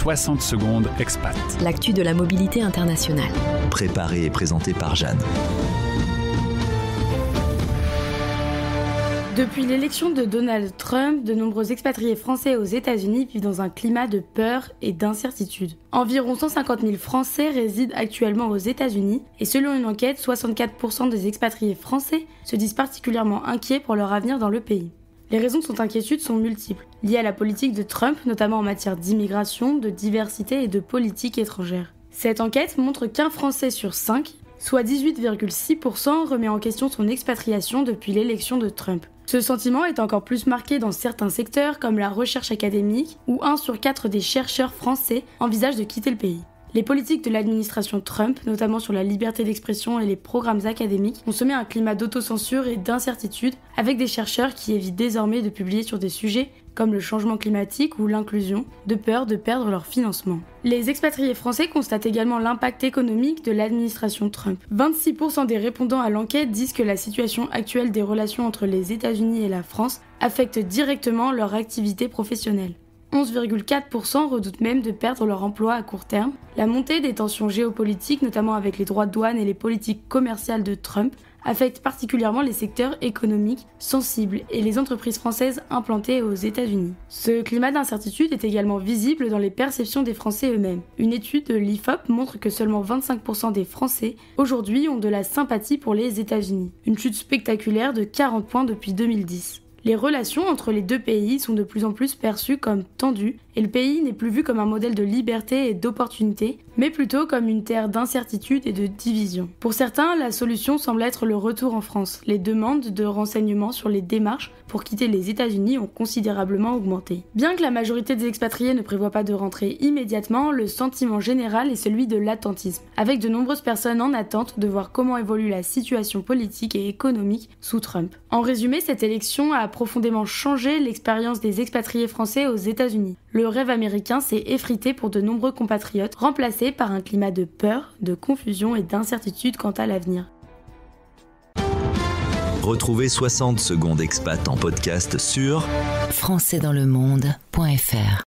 60 secondes expat. L'actu de la mobilité internationale. Préparé et présenté par Jeanne. Depuis l'élection de Donald Trump, de nombreux expatriés français aux États-Unis vivent dans un climat de peur et d'incertitude. Environ 150 000 Français résident actuellement aux États-Unis et selon une enquête, 64% des expatriés français se disent particulièrement inquiets pour leur avenir dans le pays. Les raisons de cette inquiétude sont multiples, liées à la politique de Trump, notamment en matière d'immigration, de diversité et de politique étrangère. Cette enquête montre qu'un Français sur 5, soit 18,6%, remet en question son expatriation depuis l'élection de Trump. Ce sentiment est encore plus marqué dans certains secteurs comme la recherche académique, où 1 sur 4 des chercheurs français envisagent de quitter le pays. Les politiques de l'administration Trump, notamment sur la liberté d'expression et les programmes académiques, ont semé un climat d'autocensure et d'incertitude, avec des chercheurs qui évitent désormais de publier sur des sujets comme le changement climatique ou l'inclusion, de peur de perdre leur financement. Les expatriés français constatent également l'impact économique de l'administration Trump. 26% des répondants à l'enquête disent que la situation actuelle des relations entre les États-Unis et la France affecte directement leur activité professionnelle. 11,4% redoutent même de perdre leur emploi à court terme. La montée des tensions géopolitiques, notamment avec les droits de douane et les politiques commerciales de Trump, affecte particulièrement les secteurs économiques sensibles et les entreprises françaises implantées aux États-Unis. Ce climat d'incertitude est également visible dans les perceptions des Français eux-mêmes. Une étude de l'IFOP montre que seulement 25% des Français aujourd'hui ont de la sympathie pour les États-Unis, une chute spectaculaire de 40 points depuis 2010. Les relations entre les deux pays sont de plus en plus perçues comme tendues et le pays n'est plus vu comme un modèle de liberté et d'opportunité, mais plutôt comme une terre d'incertitude et de division. Pour certains, la solution semble être le retour en France. Les demandes de renseignements sur les démarches pour quitter les États-Unis ont considérablement augmenté. Bien que la majorité des expatriés ne prévoient pas de rentrer immédiatement, le sentiment général est celui de l'attentisme, avec de nombreuses personnes en attente de voir comment évolue la situation politique et économique sous Trump. En résumé, cette élection a profondément changé l'expérience des expatriés français aux États-Unis. Le rêve américain s'est effrité pour de nombreux compatriotes, remplacé par un climat de peur, de confusion et d'incertitude quant à l'avenir. Retrouvez 60 secondes expat en podcast sur françaisdanslemonde.fr